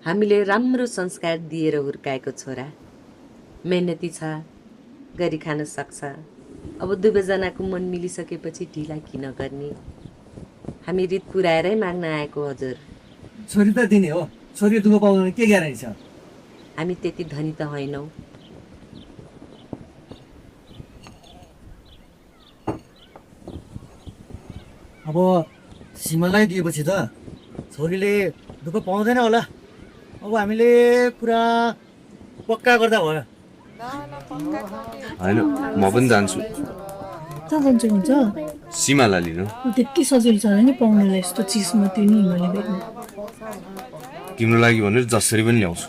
हामीले राम्रो संस्कार दिएर हुर्काएको छोरा मेहनती छ, गरी खान सक्छ। अब दुवैजनाको मन मिलिसकेपछि ढिला किन गर्ने? हामी रित पुऱ्याएरै माग्न आएको हजुर। छोरी त दिने हो, छोरी दुःख पाउँदैन के ग्यारेन्टी छ? हामी त्यति धनी त होइनौँ। अब सीमालाई दिएपछि त छोरीले दुःख पाउँदैन होला। अब हामीले कुरा पक्का गर्दा भयो। होइन म पनि जान्छु कहाँ जान्छ हुन्छ? सीमालाई लिनु। त्यति सजिलो छ नि पाउनुलाई यस्तो चिज मात्रै नि मैले भेट्नु। तिम्रो लागि भनेर जसरी पनि ल्याउँछु।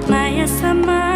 माया समा